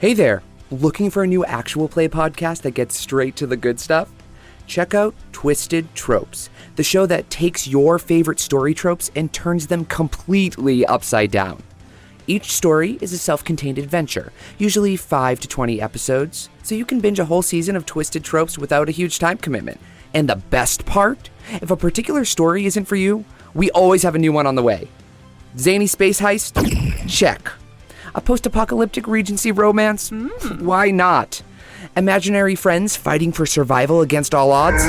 Hey there! Looking for a new actual play podcast that gets straight to the good stuff? Check out Twisted Tropes, the show that takes your favorite story tropes and turns them completely upside down. Each story is a self-contained adventure, usually 5 to 20 episodes, so you can binge a whole season of Twisted Tropes without a huge time commitment. And the best part? If a particular story isn't for you, we always have a new one on the way. Zany space heist? Check. A post-apocalyptic Regency romance? Why not? Imaginary friends fighting for survival against all odds?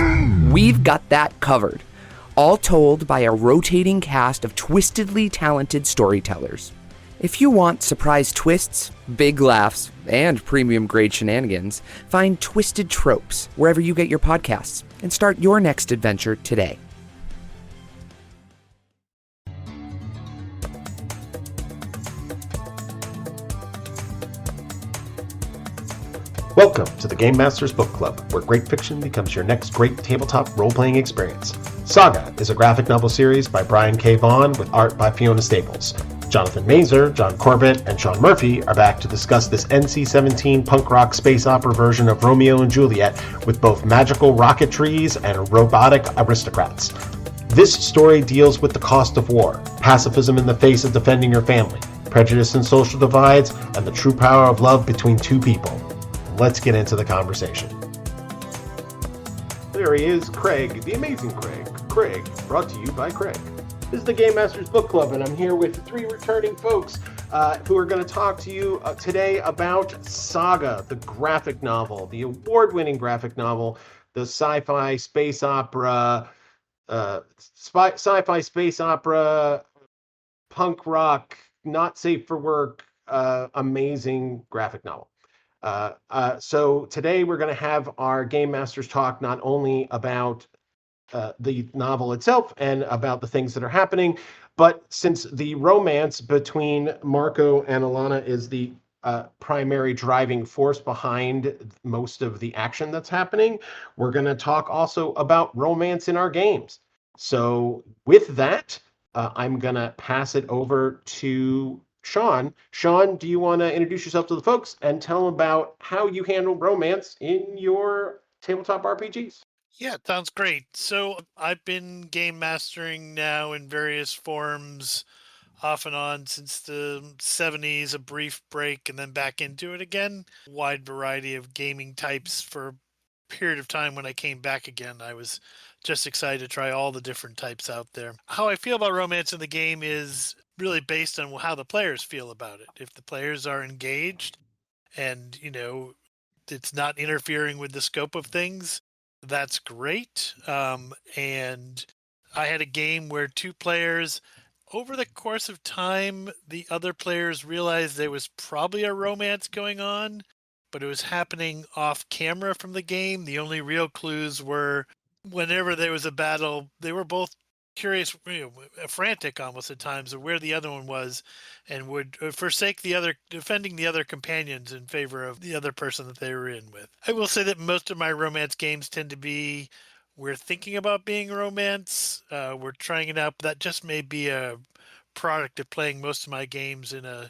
We've got that covered. All told by a rotating cast of twistedly talented storytellers. If you want surprise twists, big laughs, and premium-grade shenanigans, find Twisted Tropes wherever you get your podcasts and start your next adventure today. Welcome to the Game Masters Book Club, where great fiction becomes your next great tabletop role-playing experience. Saga is a graphic novel series by Brian K. Vaughn with art by Fiona Staples. Jonathan Mazur, John Corbett, and Sean Murphy are back to discuss this NC-17 punk rock space opera version of Romeo and Juliet with both magical rocketries and robotic aristocrats. This story deals with the cost of war, pacifism in the face of defending your family, prejudice and social divides, and the true power of love between two people. Let's get into the conversation. There he is, Craig, the amazing Craig. Craig, brought to you by Craig. This is the Game Masters Book Club, and I'm here with three returning folks who are going to talk to you today about Saga, the graphic novel, the award-winning graphic novel, the sci-fi space opera, punk rock, not safe for work, amazing graphic novel. So today we're going to have our Game Masters talk not only about the novel itself and about the things that are happening, but since the romance between Marco and Alana is the primary driving force behind most of the action that's happening, we're going to talk also about romance in our games. So with that, I'm going to pass it over to Sean. Sean, do you want to introduce yourself to the folks and tell them about how you handle romance in your tabletop RPGs? Yeah, sounds great. So I've been game mastering now in various forms off and on since the 70s, a brief break, and then back into it again. Wide variety of gaming types for a period of time. When I came back again, I was just excited to try all the different types out there. How I feel about romance in the game is really based on how the players feel about it. If the players are engaged and, it's not interfering with the scope of things, that's great. And I had a game where two players, over the course of time, the other players realized there was probably a romance going on, but it was happening off camera from the game. The only real clues were whenever there was a battle, they were both curious, frantic almost at times of where the other one was, and would forsake defending the other companions in favor of the other person that they were in with. I will say that most of my romance games tend to be, we're thinking about being romance, we're trying it out, but that just may be a product of playing most of my games in a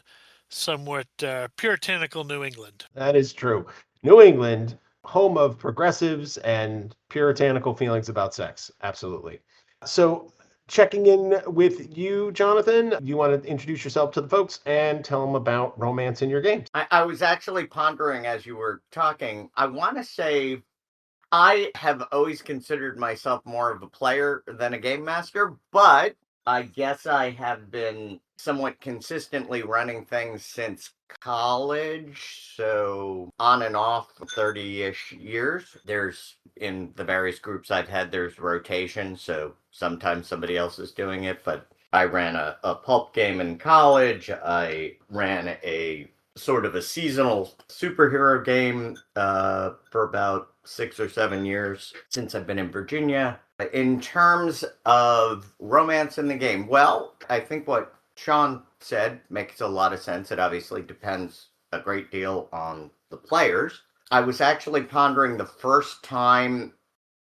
somewhat puritanical New England. That is true. New England, home of progressives and puritanical feelings about sex. Absolutely. So checking in with you, Jonathan, you want to introduce yourself to the folks and tell them about romance in your games. I was actually pondering as you were talking. I want to say I have always considered myself more of a player than a game master, but I guess I have been somewhat consistently running things since college, so on and off 30-ish years. There's, in the various groups I've had, there's rotation, so sometimes somebody else is doing it, but I ran a pulp game in college. I ran a sort of a seasonal superhero game for about 6 or 7 years since I've been in Virginia. In terms of romance in the game, well, I think what Sean said makes a lot of sense. It obviously depends a great deal on the players. I was actually pondering the first time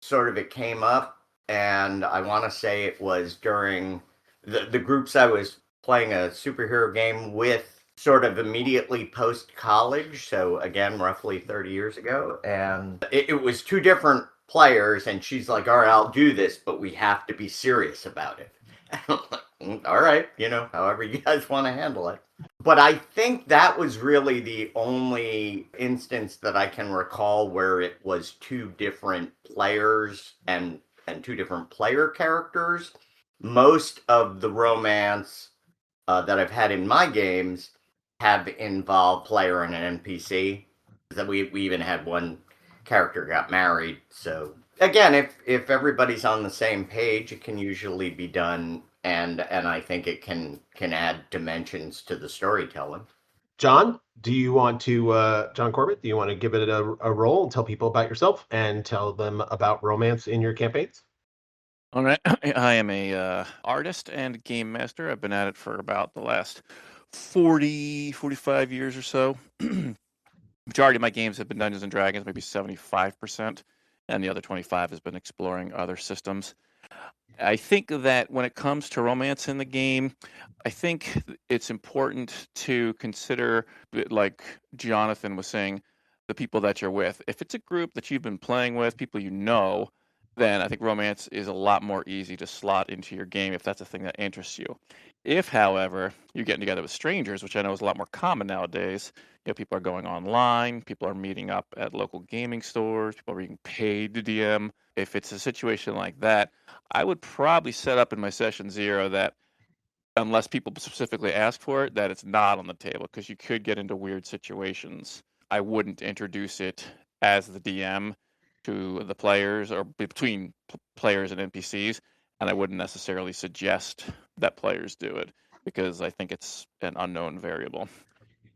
sort of it came up, and I want to say it was during the groups I was playing a superhero game with sort of immediately post-college, so again, roughly 30 years ago. And it was two different players, and she's like, all right, I'll do this, but we have to be serious about it. And I'm like, all right, however you guys want to handle it. But I think that was really the only instance that I can recall where it was two different players and two different player characters. Most of the romance that I've had in my games have involved player and an NPC. That we even had one character got married. So again, if everybody's on the same page, it can usually be done, and I think it can add dimensions to the storytelling. John, do you want to, John Corbett, do you want to give it a roll and tell people about yourself and tell them about romance in your campaigns? All right. I am a artist and game master. I've been at it for about the last 45 years or so. Majority of my games have been Dungeons and Dragons, maybe 75%, and the other 25 has been exploring other systems. I think that when it comes to romance in the game, I think it's important to consider, like Jonathan was saying, the people that you're with. If it's a group that you've been playing with, people you know, then I think romance is a lot more easy to slot into your game if that's a thing that interests you. If, however, you're getting together with strangers, which I know is a lot more common nowadays, people are going online, people are meeting up at local gaming stores, people are being paid to DM. If it's a situation like that, I would probably set up in my session 0 that unless people specifically ask for it, that it's not on the table, because you could get into weird situations. I wouldn't introduce it as the DM to the players or between players and NPCs, and I wouldn't necessarily suggest that players do it because I think it's an unknown variable.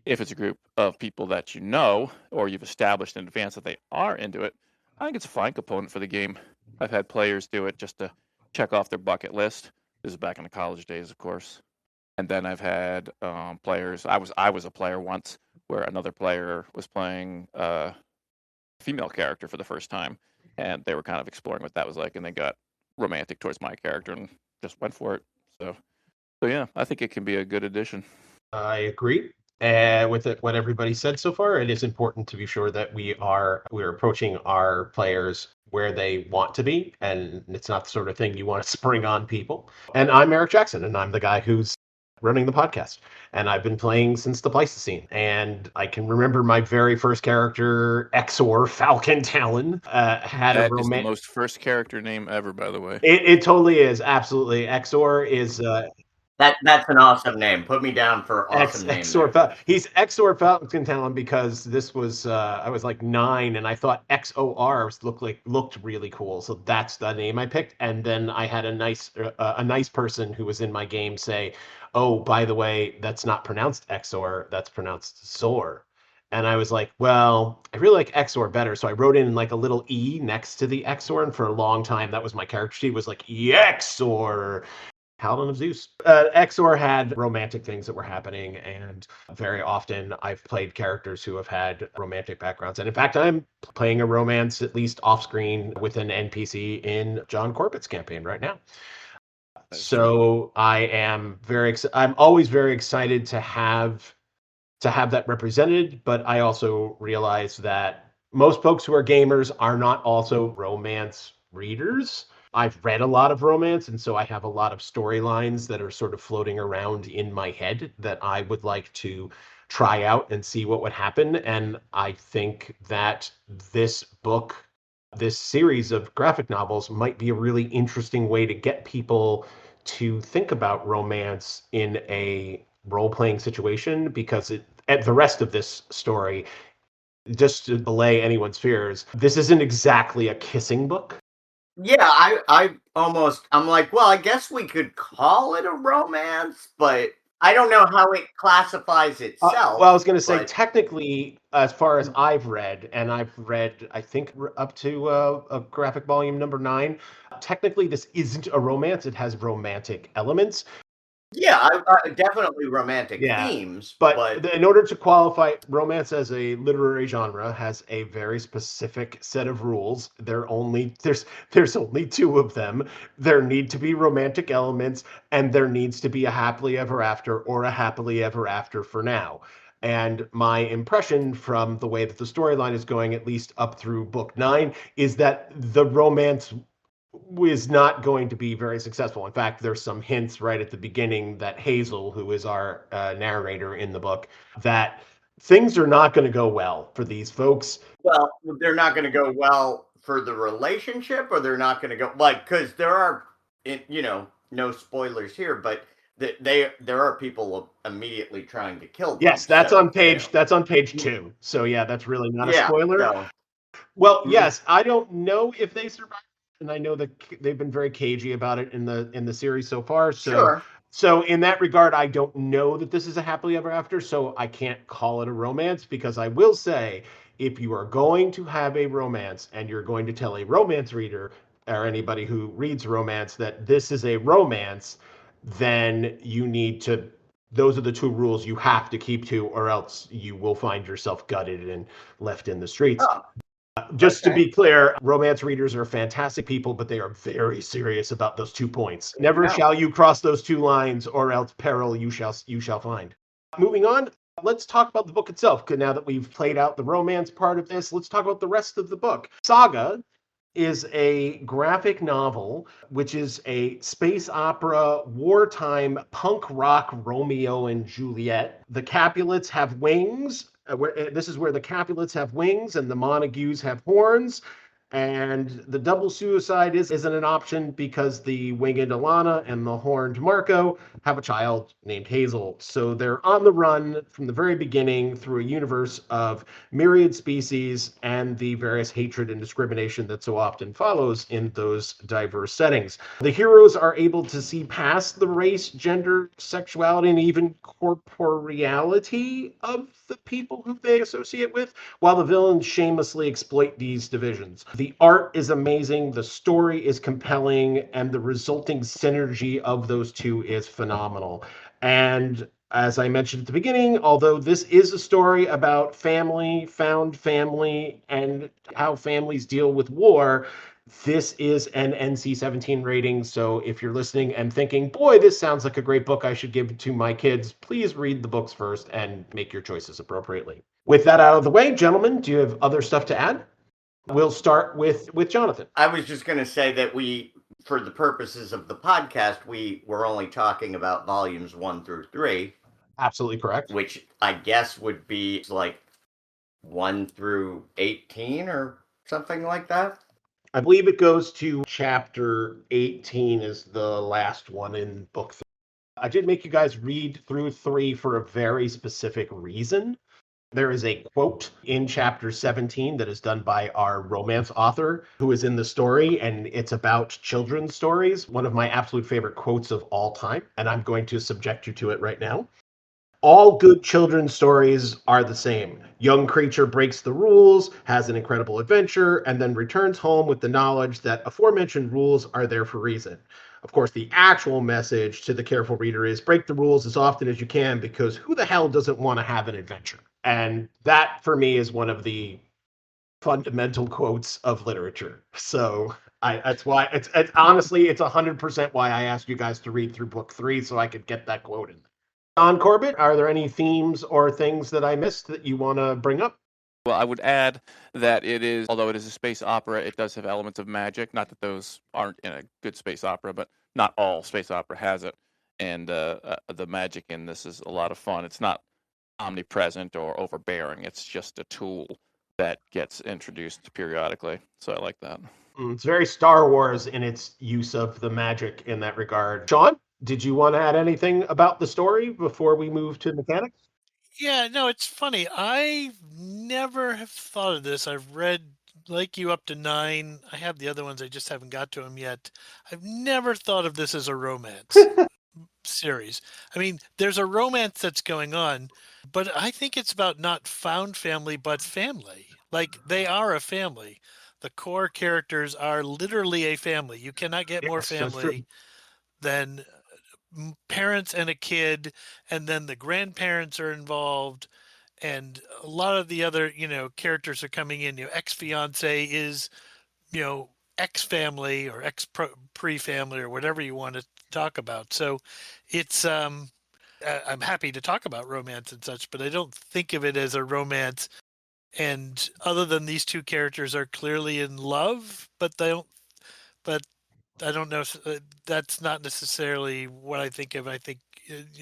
If it's a group of people that you know or you've established in advance that they are into it, I think it's a fine component for the game. I've had players do it just to check off their bucket list. This is back in the college days, of course. And then I've had players. I was a player once where another player was playing a female character for the first time, and they were kind of exploring what that was like, and they got romantic towards my character and just went for it. So yeah, I think it can be a good addition. I agree. With what everybody said so far, it is important to be sure that we're approaching our players where they want to be, and it's not the sort of thing you want to spring on people. And I'm Eric Jackson, and I'm the guy who's running the podcast. And I've been playing since the Pleistocene. And I can remember my very first character, Exor Falcon Talon, had a That is the romance. most first character name ever, by the way. It totally is, absolutely. Exor is That's an awesome name. Put me down for awesome name. He's Exor Falcon Talon because this was I was like 9 and I thought XOR looked really cool, so that's the name I picked. And then I had a nice person who was in my game say, "Oh, by the way, that's not pronounced Exor, that's pronounced Zor." And I was like, well, I really like Exor better. So I wrote in like a little E next to the Exor. And for a long time, that was my character sheet, was like, Exor, Paladin of Zeus. Exor had romantic things that were happening. And very often I've played characters who have had romantic backgrounds. And in fact, I'm playing a romance, at least off screen, with an NPC in John Corbett's campaign right now. So I am I'm always very excited to have that represented, but I also realize that most folks who are gamers are not also romance readers. I've read a lot of romance, and so I have a lot of storylines that are sort of floating around in my head that I would like to try out and see what would happen. And I think that this book, this series of graphic novels, might be a really interesting way to get people to think about romance in a role-playing situation, because the rest of this story, just to allay anyone's fears, this isn't exactly a kissing book. Yeah, I'm like, well, I guess we could call it a romance, but I don't know how it classifies itself. Well, I was going to say, technically, as far as I've read, and I've read, I think, up to a graphic volume number 9, technically this isn't a romance. It has romantic elements. Yeah, definitely romantic Yeah, themes, but in order to qualify, romance as a literary genre has a very specific set of rules. There's only two of them. There need to be romantic elements, and there needs to be a happily ever after or a happily ever after for now. And my impression from the way that the storyline is going, at least up through book 9, is that the romance is not going to be very successful. In fact, there's some hints right at the beginning that Hazel, who is our narrator in the book, that things are not going to go well for these folks. well, they're not going to go well for the relationship, or they're not going to go like because there are, no spoilers here, but there are people immediately trying to kill them. Yes, that's So on page that's on page 2. So yeah, that's really not a yeah, spoiler. so Well, yes, I don't know if they survived, and I know that they've been very cagey about it in the series so far. sure. So in that regard, I don't know that this is a happily ever after, so I can't call it a romance. Because I will say, if you are going to have a romance and you're going to tell a romance reader or anybody who reads romance that this is a romance, then you need to. Those are the two rules you have to keep to, or else you will find yourself gutted and left in the streets. Oh, Just to okay. be clear, romance readers are fantastic people, but they are very serious about those 2 points. There you Never go. shall you cross those 2 lines, or else peril you shall find. Moving on, let's talk about the book itself. Now that we've played out the romance part of this, let's talk about the rest of the book. Saga is a graphic novel, which is a space opera, wartime punk rock Romeo and Juliet. The Capulets have wings. This is where the Capulets have wings and the Montagues have horns. And the double suicide isn't an option because the winged Alana and the horned Marco have a child named Hazel. So they're on the run from the very beginning through a universe of myriad species and the various hatred and discrimination that so often follows in those diverse settings. The heroes are able to see past the race, gender, sexuality, and even corporeality of the people who they associate with, while the villains shamelessly exploit these divisions. The art is amazing, the story is compelling, and the resulting synergy of those two is phenomenal. And as I mentioned at the beginning, although this is a story about family, found family, and how families deal with war, this is an NC-17 rating. So if you're listening and thinking, boy, this sounds like a great book I should give to my kids, please read the books first and make your choices appropriately. With that out of the way, gentlemen, do you have other stuff to add? We'll start with Jonathan. I was just going to say that for the purposes of the podcast, we were only talking about volumes 1 through 3. Absolutely correct. Which I guess would be like 1 through 18 or something like that. I believe it goes to chapter 18 is the last one in book 3. I did make you guys read through 3 for a very specific reason. There is a quote in chapter 17 that is done by our romance author who is in the story, and it's about children's stories. One of my absolute favorite quotes of all time, and I'm going to subject you to it right now. All good children's stories are the same. Young creature breaks the rules, has an incredible adventure, and then returns home with the knowledge that aforementioned rules are there for a reason. Of course, the actual message to the careful reader is break the rules as often as you can, because who the hell doesn't want to have an adventure? And that, for me, is one of the fundamental quotes of literature. So that's why it's honestly, it's 100% why I asked you guys to read through book 3 so I could get that quote in. On Corbett, are there any themes or things that I missed that you want to bring up? Well, I would add that although it is a space opera, it does have elements of magic. Not that those aren't in a good space opera, but not all space opera has it. And the magic in this is a lot of fun. It's not omnipresent or overbearing. It's just a tool that gets introduced periodically. So I like that. It's very Star Wars in its use of the magic in that regard. Sean, did you want to add anything about the story before we move to mechanics? Yeah, no, it's funny. I never have thought of this. I've read like you up to 9. I have the other ones. I just haven't got to them yet. I've never thought of this as a romance series. I mean, there's a romance that's going on, but I think it's about not found family, but family. Like they are a family. The core characters are literally a family. You cannot get more Yes, that's true. family than parents and a kid, and then the grandparents are involved, and a lot of the other characters are coming in. Ex-fiance is ex-family or pre-family or whatever you want to talk about. So it's I'm happy to talk about romance and such, but I don't think of it as a romance. And other than these two characters are clearly in love, but they don't. But I don't know. That's not necessarily what I think of. I think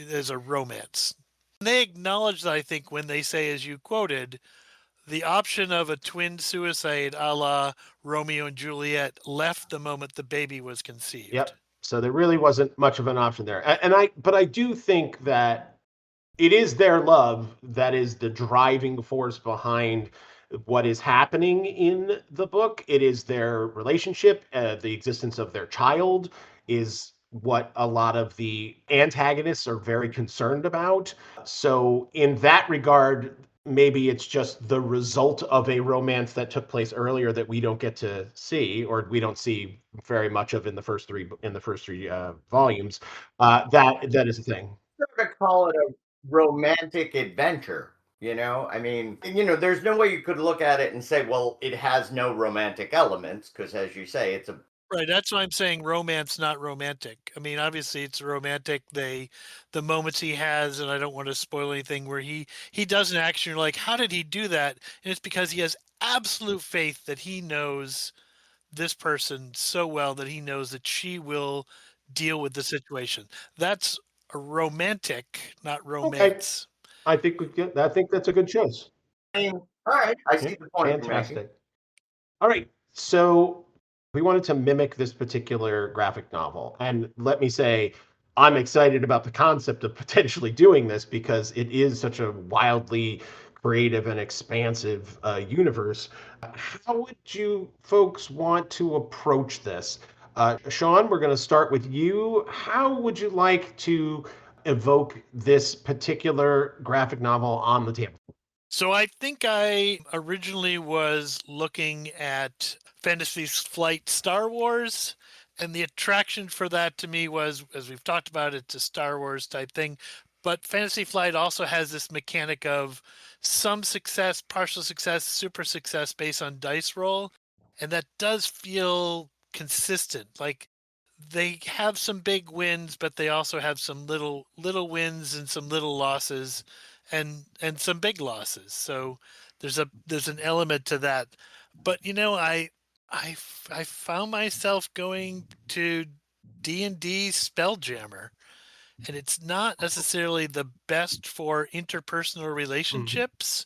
as a romance. And they acknowledge that. I think when they say, as you quoted, the option of a twin suicide, a la Romeo and Juliet, left the moment the baby was conceived. Yep. So there really wasn't much of an option there. But I do think that it is their love that is the driving force behind what is happening in the book. It is their relationship, the existence of their child is what a lot of the antagonists are very concerned about. So in that regard, maybe it's just the result of a romance that took place earlier that we don't get to see, or we don't see very much of in the first three volumes. That is a thing. Sort of call it a romantic adventure. I mean, there's no way you could look at it and say, well, it has no romantic elements, because as you say, it's a Right, that's why I'm saying romance, not romantic. I mean, obviously it's romantic. The moments he has, and I don't want to spoil anything, where he does an action, you're like, how did he do that? And it's because he has absolute faith that he knows this person so well that he knows that she will deal with the situation. That's a romantic, not Okay. romance. I think that's a good choice. I mean, all right, I see Yeah, the point you're making. fantastic. All right, so we wanted to mimic this particular graphic novel, and let me say, I'm excited about the concept of potentially doing this because it is such a wildly creative and expansive universe. How would you folks want to approach this? Sean, we're going to start with you. How would you like to evoke this particular graphic novel on the table? So I think I originally was looking at Fantasy Flight Star Wars, and the attraction for that to me was, as we've talked about, it's a Star Wars type thing. But Fantasy Flight also has this mechanic of some success, partial success, super success based on dice roll. And that does feel consistent. Like they have some big wins, but they also have some little wins and some little losses, and some big losses. So there's an element to that. But I found myself going to D&D Spelljammer, and it's not necessarily the best for interpersonal relationships.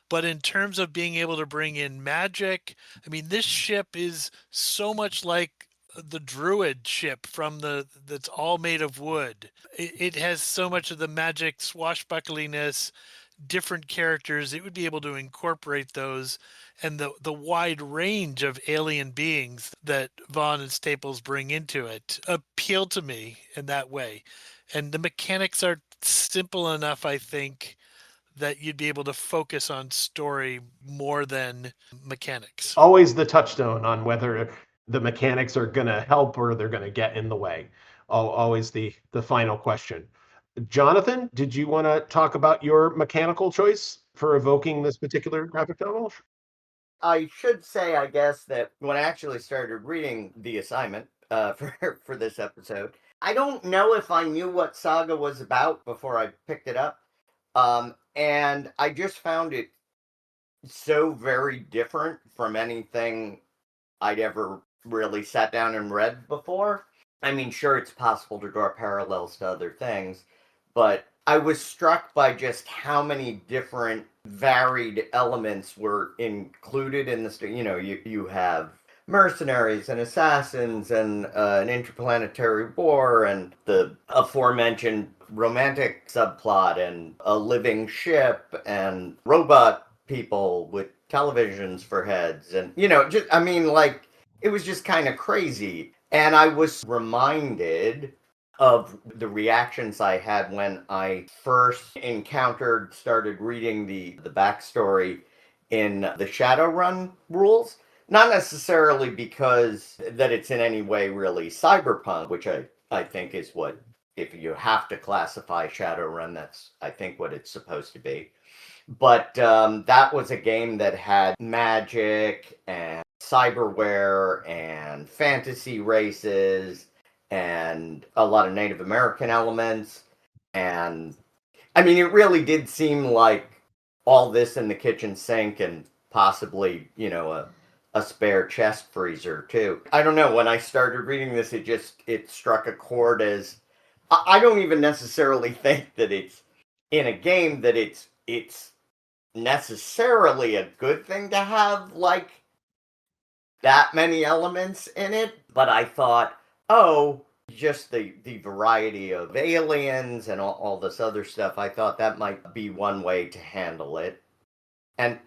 But in terms of being able to bring in magic, I mean, this ship is so much like the druid ship from that's all made of wood. It has so much of the magic swashbuckliness, different characters. It would be able to incorporate those, and the wide range of alien beings that Vaughn and Staples bring into it appeal to me in that way. And the mechanics are simple enough, I think, that you'd be able to focus on story more than mechanics. Always the touchstone on whether the mechanics are going to help or they're going to get in the way. Always the final question. Jonathan, did you want to talk about your mechanical choice for evoking this particular graphic novel? I should say, I guess, that when I actually started reading the assignment for this episode, I don't know if I knew what Saga was about before I picked it up. And I just found it so very different from anything I'd ever really sat down and read before. I mean, sure, it's possible to draw parallels to other things, but I was struck by just how many different varied elements were included in the story. You have mercenaries and assassins and an interplanetary war and the aforementioned romantic subplot and a living ship and robot people with televisions for heads and just I mean, like, it was just kind of crazy. And I was reminded of the reactions I had when I first started reading the backstory in the Shadowrun rules. Not necessarily because that it's in any way really cyberpunk, which I think is what if you have to classify Shadowrun, that's, I think, what it's supposed to be. But that was a game that had magic and cyberware and fantasy races and a lot of Native American elements. And I mean, it really did seem like all this in the kitchen sink and possibly, a spare chest freezer too. I don't know. When I started reading this, it struck a chord as I don't even necessarily think that it's in a game that it's necessarily a good thing to have like that many elements in it, but I thought, oh, just the variety of aliens and all this other stuff, I thought that might be one way to handle it. And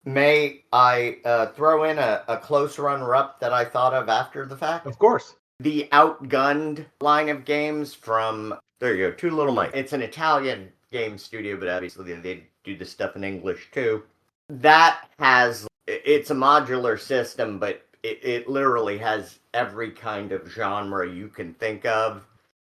may I throw in a close runner-up that I thought of after the fact? Of course. The Outgunned line of games from, there you go, Two Little Mice. It's an Italian game studio, but obviously they do the stuff in English too. That has, it's a modular system, but it literally has every kind of genre you can think of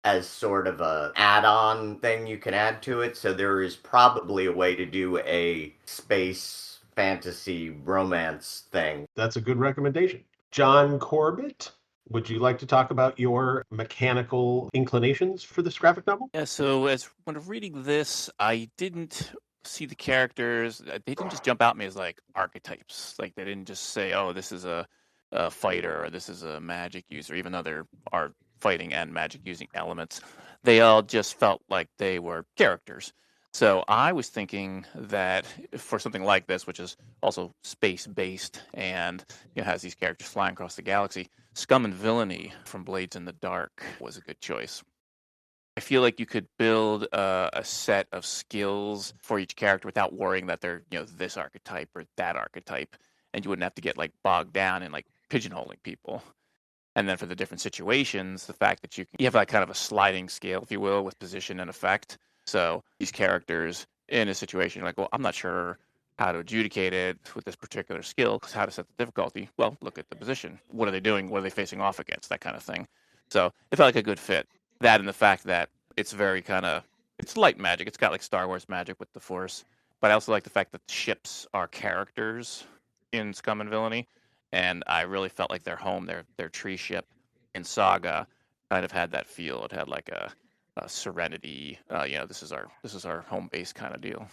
as sort of a add-on thing you can add to it. So there is probably a way to do a space fantasy romance thing. That's a good recommendation. John Corbett, would you like to talk about your mechanical inclinations for this graphic novel? Yeah, so as when reading this, I didn't see the characters. They didn't just jump out at me as like archetypes. Like they didn't just say, oh, this is a fighter or this is a magic user, even though there are fighting and magic using elements. They all just felt like they were characters. So I was thinking that for something like this, which is also space-based and has these characters flying across the galaxy, Scum and Villainy from Blades in the Dark was a good choice. I feel like you could build a set of skills for each character without worrying that they're this archetype or that archetype, and you wouldn't have to get like bogged down in like pigeonholing people. And then for the different situations, the fact that you have like kind of a sliding scale, if you will, with position and effect. So these characters in a situation, you're like, well, I'm not sure how to adjudicate it with this particular skill, because how to set the difficulty. Well, look at the position. What are they doing? What are they facing off against? That kind of thing. So it felt like a good fit. That and the fact that it's very it's light magic. It's got like Star Wars magic with the Force. But I also like the fact that the ships are characters in Scum and Villainy. And I really felt like their home, their tree ship in Saga kind of had that feel. It had like a serenity, this is our home base kind of deal.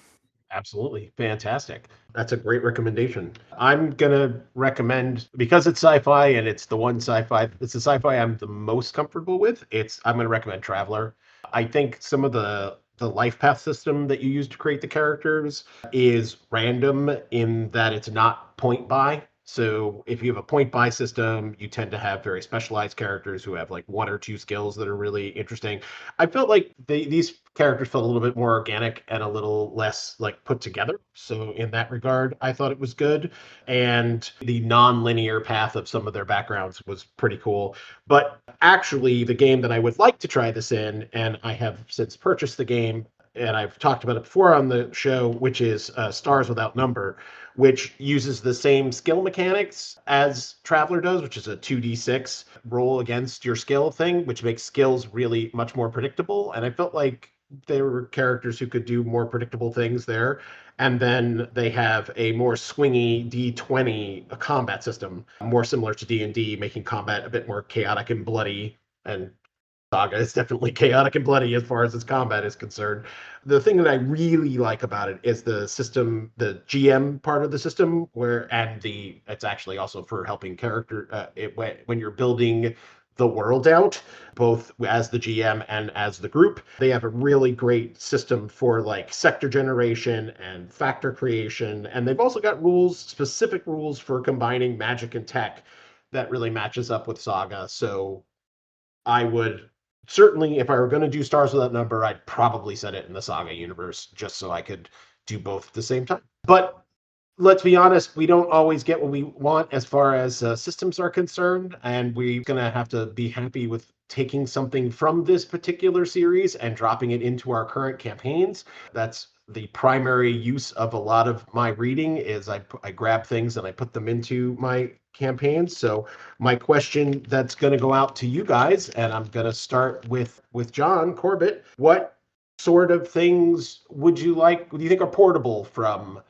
Absolutely. Fantastic. That's a great recommendation. I'm going to recommend, because it's sci-fi and it's the sci-fi I'm the most comfortable with, I'm going to recommend Traveler. I think some of the life path system that you use to create the characters is random in that it's not point buy. So if you have a point buy system, you tend to have very specialized characters who have like one or two skills that are really interesting. I felt like these characters felt a little bit more organic and a little less like put together. So in that regard, I thought it was good. And the non-linear path of some of their backgrounds was pretty cool. But actually, the game that I would like to try this in, and I have since purchased the game, and I've talked about it before on the show, which is Stars Without Number, which uses the same skill mechanics as Traveler does, which is a 2d6 roll against your skill thing, which makes skills really much more predictable. And I felt like there were characters who could do more predictable things there. And then they have a more swingy D20 combat system, more similar to D&D, making combat a bit more chaotic and bloody. And Saga is definitely chaotic and bloody as far as its combat is concerned. The thing that I really like about it is the system, the GM part of the system, it's actually also for helping character when you're building the world out, both as the GM and as the group. They have a really great system for like sector generation and factor creation, and they've also got specific rules for combining magic and tech that really matches up with Saga. So I would certainly, if I were going to do Stars Without Number, I'd probably set it in the Saga universe just so I could do both at the same time. But let's be honest, we don't always get what we want as far as systems are concerned, and we're going to have to be happy with taking something from this particular series and dropping it into our current campaigns. That's the primary use of a lot of my reading is I grab things and I put them into my campaigns. So my question that's going to go out to you guys, and I'm going to start with John Corbett. What sort of things would you think are portable from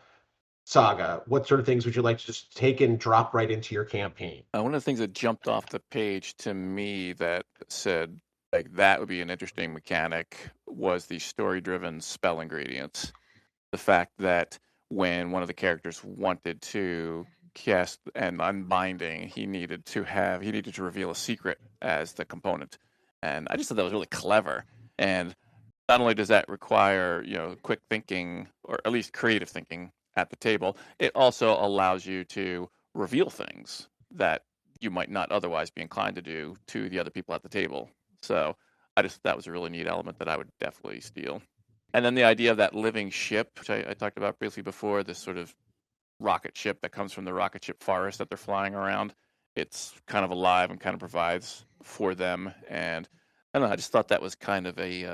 Saga? What sort of things would you like to just take and drop right into your campaign? One of the things that jumped off the page to me that said, like, that would be an interesting mechanic was the story-driven spell ingredients. The fact that when one of the characters wanted to cast an unbinding, he needed to reveal a secret as the component. And I just thought that was really clever. And not only does that require, quick thinking, or at least creative thinking at the table, it also allows you to reveal things that you might not otherwise be inclined to do to the other people at the table. So that was a really neat element that I would definitely steal. And then the idea of that living ship, which I talked about briefly before, this sort of rocket ship that comes from the rocket ship forest that they're flying around. It's kind of alive and kind of provides for them. And I don't know, I just thought that was kind of it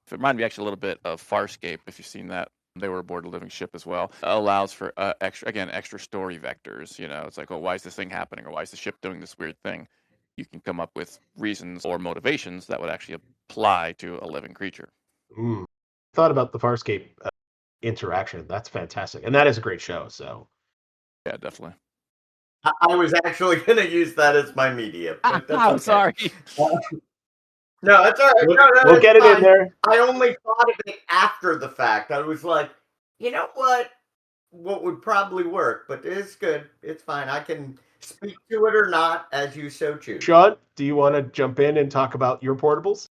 reminded me actually a little bit of Farscape, if you've seen that. They were aboard a living ship as well. Allows for extra story vectors. It's like, oh, why is this thing happening? Or why is the ship doing this weird thing? You can come up with reasons or motivations that would actually apply to a living creature. Thought about the Farscape interaction. That's fantastic. And that is a great show. So yeah, definitely. I was actually going to use that as my media. But that's I'm sorry. No, that's all right. We'll get it in there. I only thought of it after the fact. I was like, you know what? What would probably work, but it's good. It's fine. I can speak to it or not as you so choose. Sean, do you want to jump in and talk about your portables?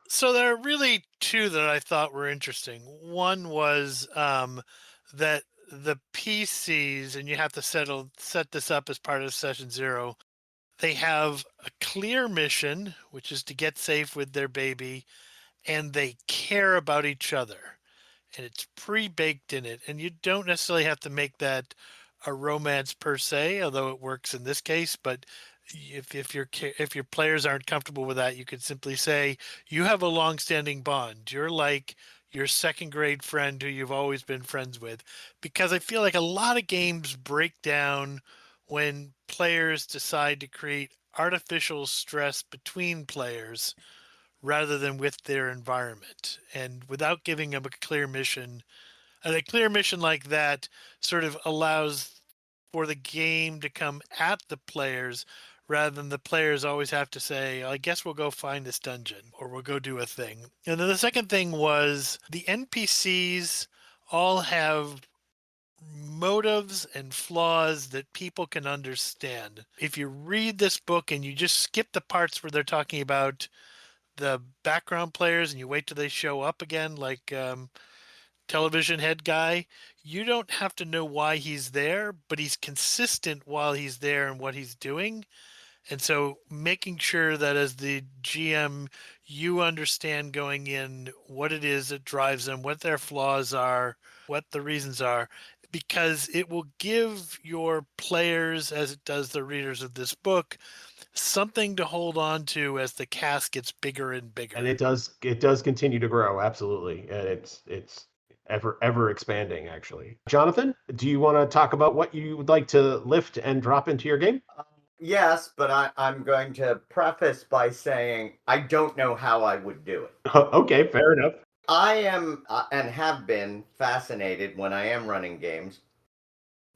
So there are really two that I thought were interesting. One was that the PCs, and you have to set this up as part of session 0. They have a clear mission, which is to get safe with their baby, and they care about each other. And it's pre-baked in it. And you don't necessarily have to make that a romance per se, although it works in this case. But if your players aren't comfortable with that, you could simply say you have a long-standing bond. You're like your second grade friend who you've always been friends with. Because I feel like a lot of games break down when players decide to create artificial stress between players rather than with their environment. And without giving them a clear mission, and a clear mission like that sort of allows for the game to come at the players rather than the players always have to say, I guess we'll go find this dungeon or we'll go do a thing. And then the second thing was the NPCs all have motives and flaws that people can understand. If you read this book and you just skip the parts where they're talking about the background players and you wait till they show up again, like television head guy, you don't have to know why he's there, but he's consistent while he's there and what he's doing. And so making sure that as the GM, you understand going in what it is that drives them, what their flaws are, what the reasons are, because it will give your players, as it does the readers of this book, something to hold on to as the cast gets bigger and bigger. And it does continue to grow, absolutely. And it's ever expanding, actually. Jonathan, do you want to talk about what you would like to lift and drop into your game? Yes, but I'm going to preface by saying I don't know how I would do it. Okay, fair enough. I am and have been fascinated when I am running games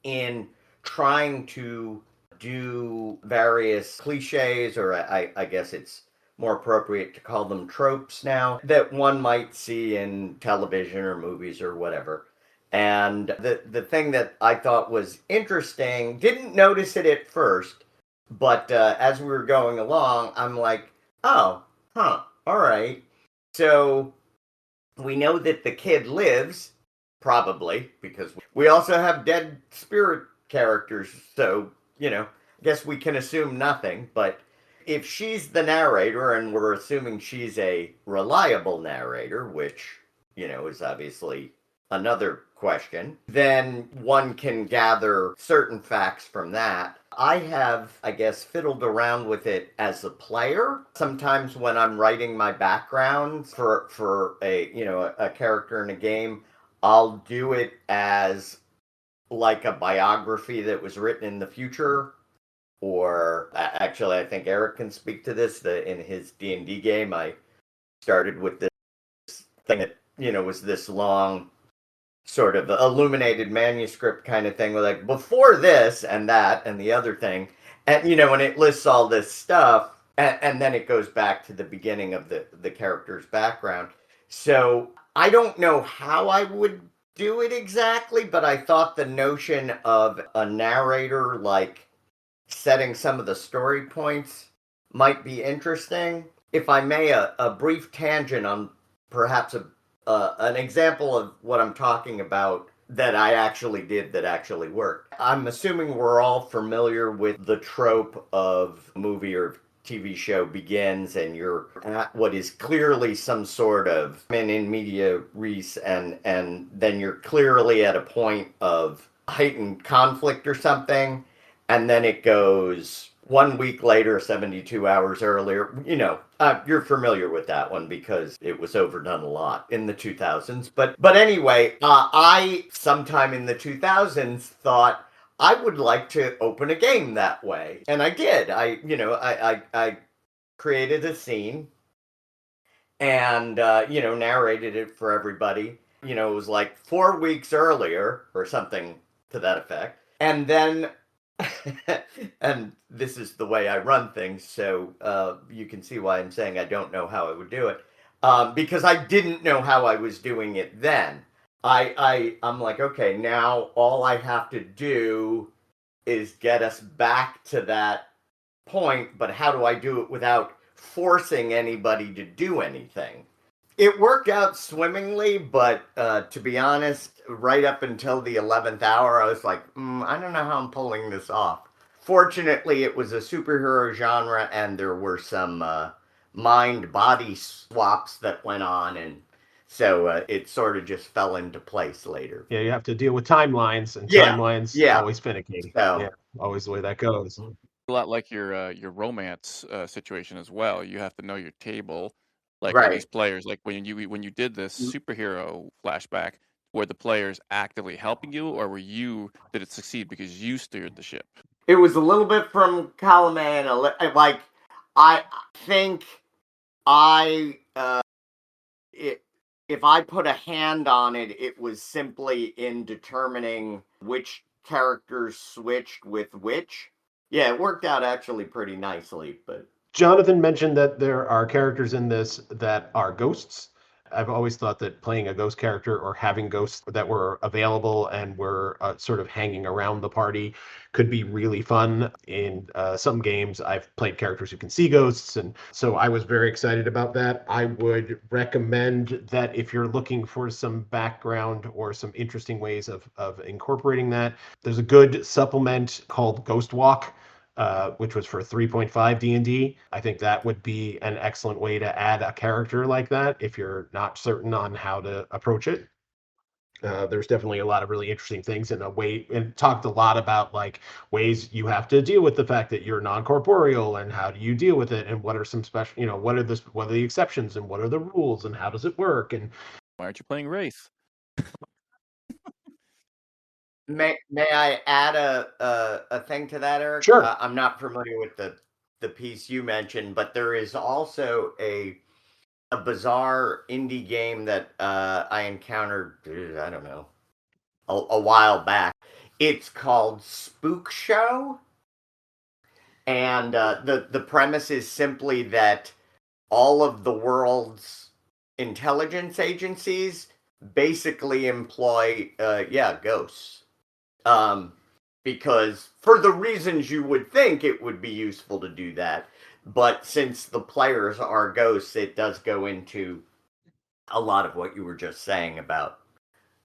in trying to do various cliches, or I guess it's more appropriate to call them tropes now, that one might see in television or movies or whatever. And the thing that I thought was interesting, didn't notice it at first, but as we were going along, I'm like, oh, all right. So we know that the kid lives, probably, because we also have dead spirit characters. So, I guess we can assume nothing. But if she's the narrator, and we're assuming she's a reliable narrator, which, is obviously another question, then one can gather certain facts from that. I have, I guess, fiddled around with it as a player. Sometimes when I'm writing my background for a character in a game, I'll do it as like a biography that was written in the future. Or actually, I think Eric can speak to this. In his D&D game, I started with this thing that, was this long sort of illuminated manuscript kind of thing, with like before this and that and the other thing. And, and it lists all this stuff. And then it goes back to the beginning of the character's background. So I don't know how I would do it exactly, but I thought the notion of a narrator, like setting some of the story points, might be interesting. If I may, a brief tangent on perhaps an example of what I'm talking about that I actually did that actually worked. I'm assuming we're all familiar with the trope of movie or TV show begins and you're at what is clearly some sort of in media res, and then you're clearly at a point of heightened conflict or something, and then it goes 1 week later, 72 hours earlier. You're familiar with that one because it was overdone a lot in the 2000s. But anyway, I sometime in the 2000s thought I would like to open a game that way, and I did. I created a scene and narrated it for everybody. It was like 4 weeks earlier or something to that effect, and then. And this is the way I run things, so you can see why I'm saying I don't know how I would do it, because I didn't know how I was doing it then. I'm like, okay, now all I have to do is get us back to that point, but how do I do it without forcing anybody to do anything? It worked out swimmingly, but to be honest, right up until the 11th hour, I was like, I don't know how I'm pulling this off. Fortunately, it was a superhero genre, and there were some mind-body swaps that went on, and so it sort of just fell into place later. Yeah, you have to deal with timelines, and timelines always finicky. So, yeah, always the way that goes. A lot like your romance situation as well. You have to know your table, like Right. are these players, like when you did this superhero flashback, were the players actively helping you, or did it succeed because you steered the ship? It was a little bit from column A, and like I think if I put a hand on it, it was simply in determining which characters switched with which. Yeah, it worked out actually pretty nicely, but Jonathan mentioned that there are characters in this that are ghosts. I've always thought that playing a ghost character or having ghosts that were available and were sort of hanging around the party could be really fun. In some games, I've played characters who can see ghosts, and so I was very excited about that. I would recommend that if you're looking for some background or some interesting ways of incorporating that, there's a good supplement called Ghost Walk, which was for 3.5 D&D. I think that would be an excellent way to add a character like that if you're not certain on how to approach it. There's definitely a lot of really interesting things in a way, and talked a lot about like ways you have to deal with the fact that you're non-corporeal, and how do you deal with it, and what are some special, what are the exceptions, and what are the rules, and how does it work, and Why aren't you playing Wraith? may I add a thing to that, Eric? Sure. I'm not familiar with the piece you mentioned, but there is also a bizarre indie game that I encountered, I don't know, a while back. It's called Spook Show, and the premise is simply that all of the world's intelligence agencies basically employ ghosts, because for the reasons you would think it would be useful to do that. But since the players are ghosts, it does go into a lot of what you were just saying about,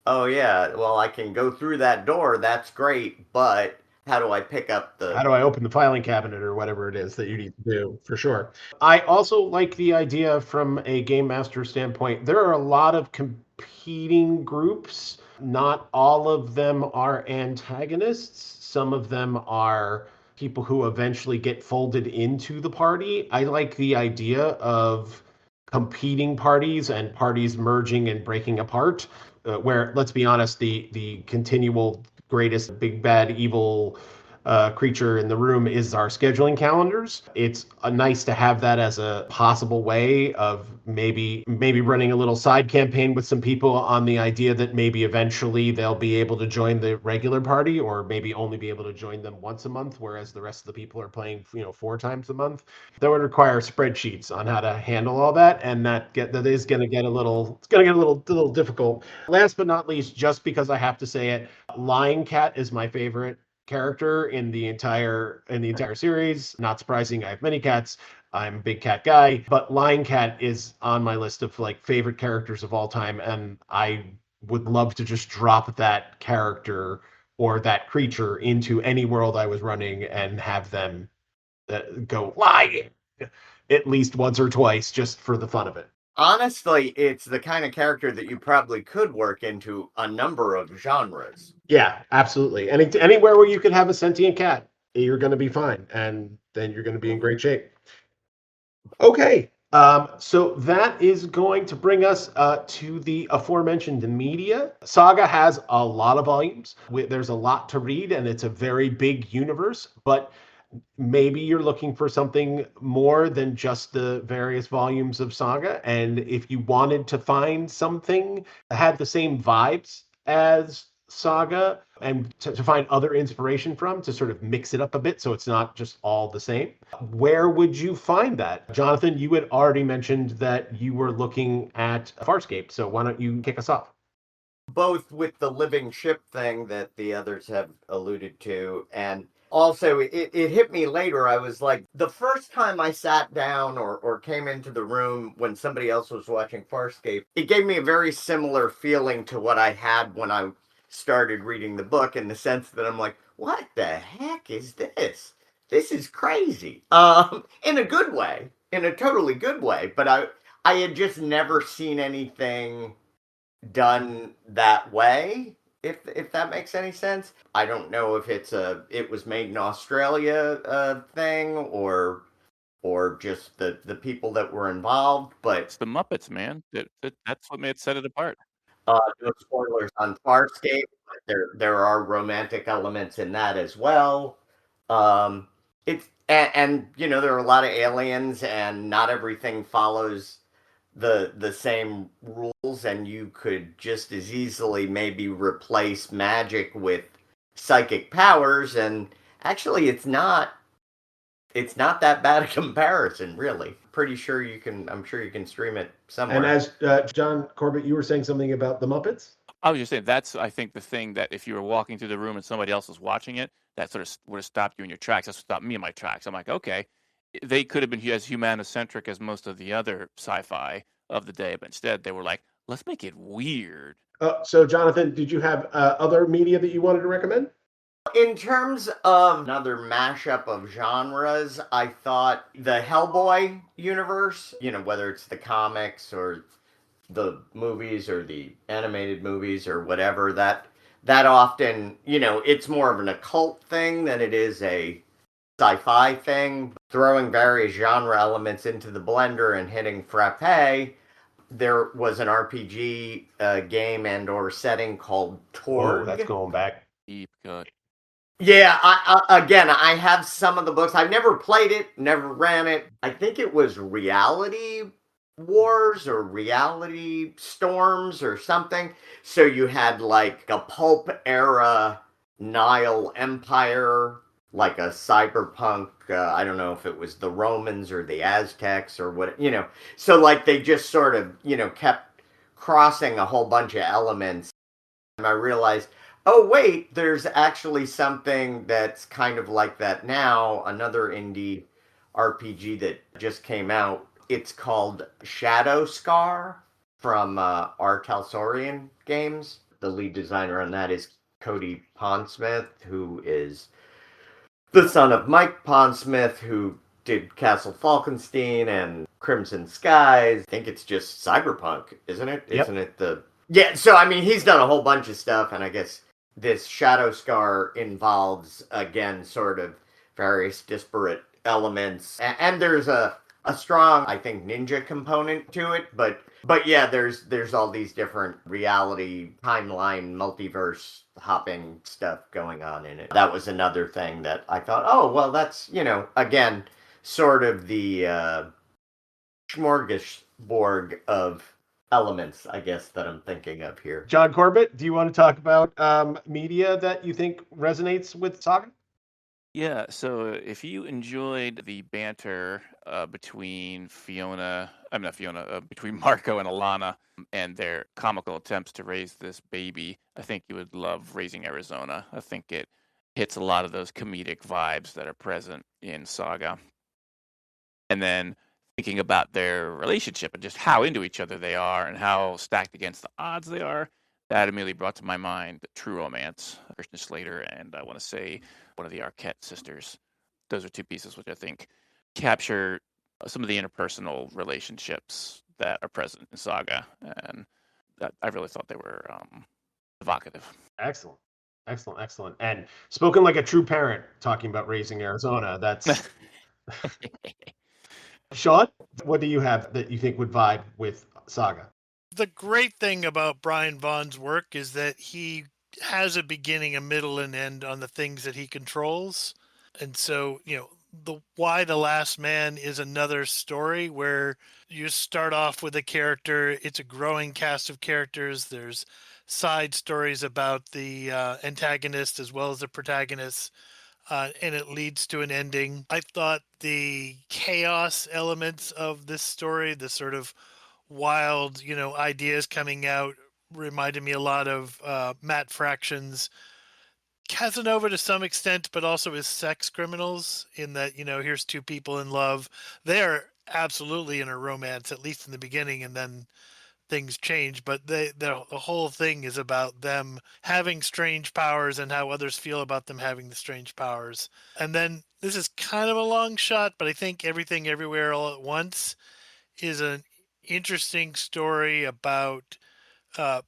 oh yeah, well, I can go through that door, that's great, but how do I pick up how do I open the filing cabinet or whatever it is that you need to do, for sure. I also like the idea from a game master standpoint. There are a lot of competing groups. Not all of them are antagonists. Some of them are people who eventually get folded into the party. I like the idea of competing parties and parties merging and breaking apart, where, let's be honest, the continual greatest big bad evil creature in the room is our scheduling calendars. It's nice to have that as a possible way of maybe running a little side campaign with some people on the idea that maybe eventually they'll be able to join the regular party, or maybe only be able to join them once a month, whereas the rest of the people are playing 4 times a month. That would require spreadsheets on how to handle all that, and that is going to get a little difficult. Last but not least, just because I have to say it, Lion Cat is my favorite character in the entire series. Not surprising, I have many cats. I'm a big cat guy, but Lion Cat is on my list of like favorite characters of all time, and I would love to just drop that character or that creature into any world I was running and have them go lion at least once or twice just for the fun of it. Honestly, it's the kind of character that you probably could work into a number of genres. Yeah, absolutely. Anywhere where you could have a sentient cat, you're going to be fine, and then you're going to be in great shape. Okay, so that is going to bring us to the aforementioned media. Saga has a lot of volumes. There's a lot to read, and it's a very big universe, but maybe you're looking for something more than just the various volumes of Saga. And if you wanted to find something that had the same vibes as Saga, and to find other inspiration from, to sort of mix it up a bit so it's not just all the same, where would you find that? Jonathan, you had already mentioned that you were looking at Farscape, so why don't you kick us off? Both with the living ship thing that the others have alluded to, and also it hit me later. I was like, the first time I sat down or came into the room when somebody else was watching Farscape, it gave me a very similar feeling to what I had when I started reading the book, in the sense that I'm like, what the heck is this? This is crazy. In a good way, in a totally good way. But I had just never seen anything done that way, if that makes any sense. I don't know if it was made in Australia thing, or just the people that were involved, but It's the Muppets, man. That's what set it apart. no spoilers on Farscape, but there are romantic elements in that as well. It's and there are a lot of aliens, and not everything follows the same rules, and you could just as easily maybe replace magic with psychic powers, and actually it's not that bad a comparison, really. I'm sure you can stream it somewhere. And as John Corbett, you were saying something about the Muppets? I was just saying that's, I think, the thing that if you were walking through the room and somebody else was watching it, that sort of would have stopped you in your tracks. That's what stopped me in my tracks. I'm like, okay, they could have been as humanocentric as most of the other sci-fi of the day, but instead they were like, let's make it weird. So, Jonathan, did you have other media that you wanted to recommend? In terms of another mashup of genres, I thought the Hellboy universe, whether it's the comics or the movies or the animated movies or whatever, that often, it's more of an occult thing than it is a sci-fi thing. Throwing various genre elements into the blender and hitting frappe, there was an RPG game and or setting called Torg. Oh, that's going back. Deep cut. Yeah, I have some of the books. I've never played it, never ran it. I think it was Reality Wars or Reality Storms or something. So you had like a pulp era Nile Empire, like a cyberpunk, I don't know if it was the Romans or the Aztecs or what, So like they just sort of, kept crossing a whole bunch of elements. And I realized, oh wait, there's actually something that's kind of like that now, another indie RPG that just came out. It's called Shadow Scar from R. Talsorian Games. The lead designer on that is Cody Pondsmith, who is the son of Mike Pondsmith, who did Castle Falkenstein and Crimson Skies. I think it's just cyberpunk, isn't it? Yep. Isn't it Yeah, so I mean, he's done a whole bunch of stuff, and I guess this Shadow Scar involves, again, sort of various disparate elements. And there's a a strong, I think, ninja component to it, but yeah, there's all these different reality, timeline, multiverse hopping stuff going on in it. That was another thing that I thought, oh, well, that's, again, sort of the smorgasbord of elements, I guess, that I'm thinking of here. John Corbett, do you want to talk about media that you think resonates with Saga? Yeah, so if you enjoyed the banter between between Marco and Alana and their comical attempts to raise this baby, I think you would love Raising Arizona. I think it hits a lot of those comedic vibes that are present in Saga. And then thinking about their relationship and just how into each other they are and how stacked against the odds they are, that immediately brought to my mind True Romance, Christian Slater, and I want to say one of the Arquette sisters. Those are two pieces which I think capture some of the interpersonal relationships that are present in Saga, and I really thought they were evocative. Excellent. Excellent. And spoken like a true parent talking about Raising Arizona. That's Sean, what do you have that you think would vibe with Saga? The great thing about Brian Vaughn's work is that he has a beginning, a middle, and end on the things that he controls. And so, the Why the Last Man is another story where you start off with a character, it's a growing cast of characters, there's side stories about the antagonist as well as the protagonist, and it leads to an ending. I thought the chaos elements of this story, the sort of wild, ideas coming out, reminded me a lot of Matt Fraction's Casanova to some extent, but also his Sex Criminals, in that, here's two people in love. They are absolutely in a romance, at least in the beginning, and then things change. But the whole thing is about them having strange powers and how others feel about them having the strange powers. And then this is kind of a long shot, but I think Everything Everywhere All at Once is an interesting story about a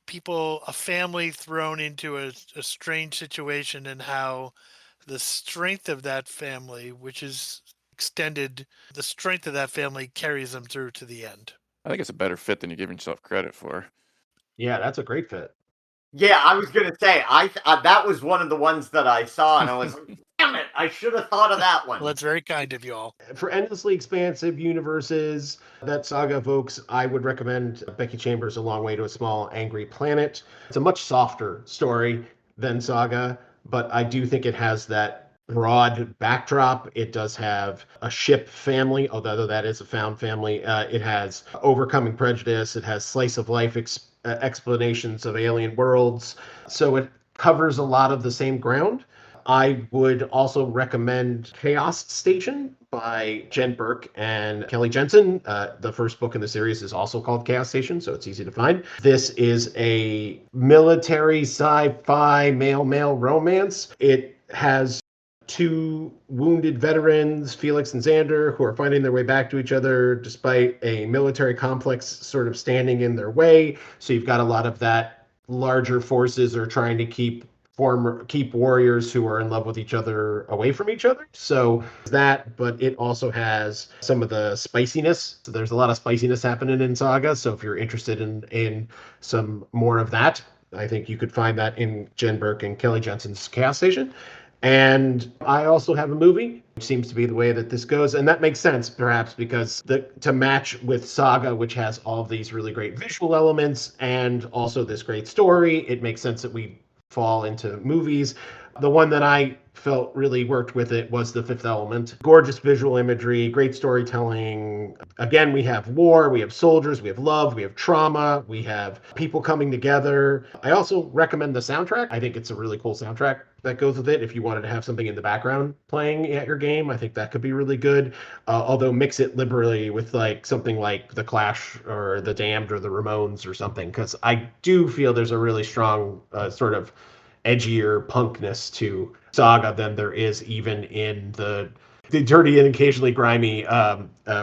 family thrown into a strange situation, and how the strength of that family, which is extended, the strength of that family carries them through to the end. I think it's a better fit than you give yourself credit for. Yeah, that's a great fit. Yeah, I was gonna say that was one of the ones that I saw, and I was like, "Damn it! I should have thought of that one." Well, that's very kind of you all. For endlessly expansive universes that Saga evokes, I would recommend Becky Chambers' A Long Way to a Small Angry Planet. It's a much softer story than Saga, but I do think it has that broad backdrop. It does have a ship family, although that is a found family. It has overcoming prejudice. It has slice of life explanations of alien worlds. So it covers a lot of the same ground. I would also recommend Chaos Station by Jen Burke and Kelly Jensen. The first book in the series is also called Chaos Station, so it's easy to find. This is a military sci-fi male-male romance. It has two wounded veterans, Felix and Xander, who are finding their way back to each other despite a military complex sort of standing in their way. So you've got a lot of that. Larger forces are trying to keep warriors who are in love with each other away from each other. So that, but it also has some of the spiciness. So there's a lot of spiciness happening in Saga. So if you're interested in some more of that, I think you could find that in Jen Burke and Kelly Jensen's Chaos Station. And I also have a movie, which seems to be the way that this goes. And that makes sense, perhaps, because to match with Saga, which has all of these really great visual elements and also this great story, it makes sense that we fall into movies. The one that I felt really worked with it was The Fifth Element. Gorgeous visual imagery, great storytelling. Again, we have war, we have soldiers, we have love, we have trauma, we have people coming together. I also recommend the soundtrack. I think it's a really cool soundtrack that goes with it. If you wanted to have something in the background playing at your game, I think that could be really good. Although mix it liberally with like something like The Clash or The Damned or The Ramones or something, because I do feel there's a really strong sort of edgier punkness to Saga than there is even in the dirty and occasionally grimy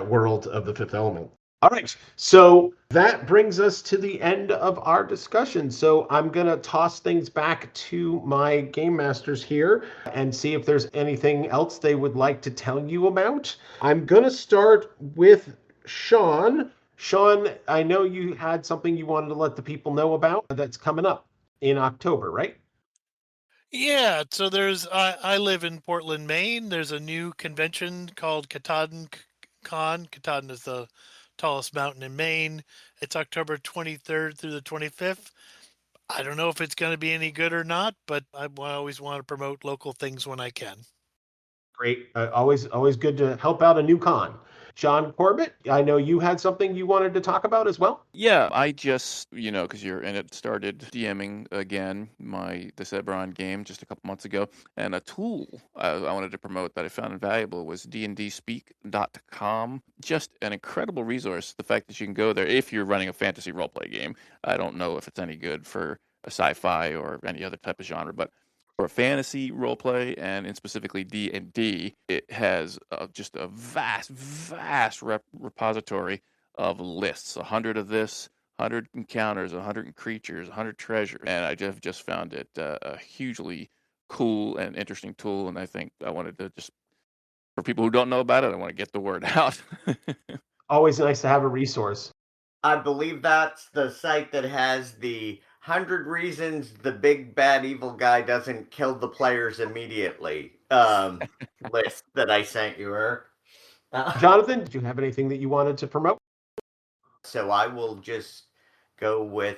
world of The Fifth Element. All right, so that brings us to the end of our discussion. So I'm going to toss things back to my game masters here and see if there's anything else they would like to tell you about. I'm going to start with Sean. Sean, I know you had something you wanted to let the people know about that's coming up in October, right? Yeah, so I live in Portland, Maine. There's a new convention called Katahdin Con. Katahdin is the tallest mountain in Maine. It's October 23rd through the 25th. I don't know if it's going to be any good or not, but I always want to promote local things when I can. Great. Always good to help out a new con. John Corbett, I know you had something you wanted to talk about as well. Yeah, I just, because you're in it, started DMing again the Sebron game just a couple months ago. And a tool I wanted to promote that I found invaluable was dndspeak.com. Just an incredible resource. The fact that you can go there if you're running a fantasy roleplay game. I don't know if it's any good for a sci-fi or any other type of genre, but for a fantasy roleplay and in specifically D&D, it has just a vast repository of lists. 100 of this, 100 encounters, 100 creatures, 100 treasures, and I just found it a hugely cool and interesting tool. And I think I wanted to just, for people who don't know about it, I want to get the word out. Always nice to have a resource. I believe that's the site that has the 100 reasons the big bad evil guy doesn't kill the players immediately list that I sent you, Eric. Jonathan, did you have anything that you wanted to promote? So I will just go with,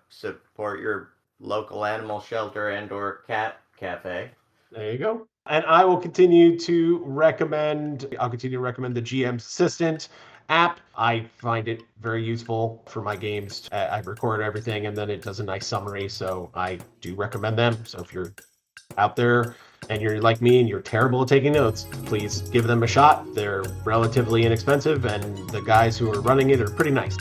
support your local animal shelter and or cat cafe. There you go. And I will continue to recommend the GM Assistant app. I find it very useful for my games. I record everything and then it does a nice summary. So I do recommend them. So if you're out there and you're like me and you're terrible at taking notes, please give them a shot. They're relatively inexpensive and the guys who are running it are pretty nice.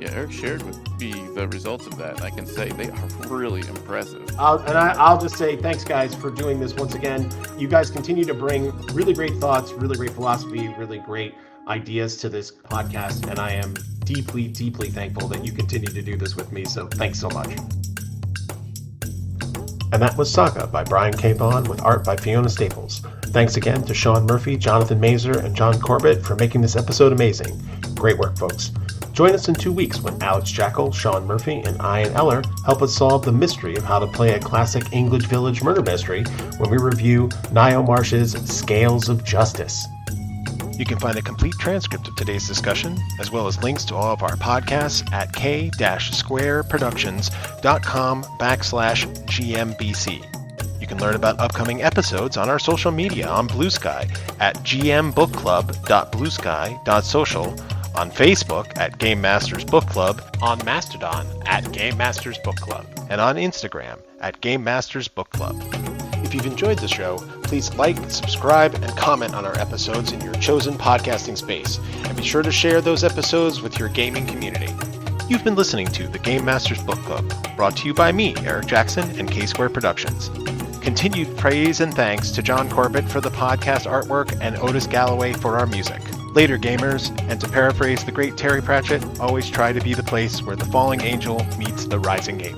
Yeah, Eric shared with me the results of that. I can say they are really impressive. I'll just say thanks, guys, for doing this once again. You guys continue to bring really great thoughts, really great philosophy, really great ideas to this podcast, and I am deeply, deeply thankful that you continue to do this with me, so thanks so much. And that was Saga by Brian K. Vaughn with art by Fiona Staples. Thanks again to Sean Murphy, Jonathan Mazur, and John Corbett for making this episode amazing. Great work, folks. Join us in 2 weeks when Alex Jackal, Sean Murphy, and Ian Eller help us solve the mystery of how to play a classic English village murder mystery when we review Niall Marsh's Scales of Justice. You can find a complete transcript of today's discussion, as well as links to all of our podcasts at k-squareproductions.com/GMBC. You can learn about upcoming episodes on our social media on Blue Sky at gmbookclub.bluesky.social, on Facebook at Game Masters Book Club, on Mastodon at Game Masters Book Club, and on Instagram at Game Masters Book Club. If you've enjoyed the show, please like, subscribe, and comment on our episodes in your chosen podcasting space, and be sure to share those episodes with your gaming community. You've been listening to the Game Masters Book Club, brought to you by me, Eric Jackson, and K-Square Productions. Continued praise and thanks to John Corbett for the podcast artwork and Otis Galloway for our music. Later, gamers, and to paraphrase the great Terry Pratchett, always try to be the place where the falling angel meets the rising ape.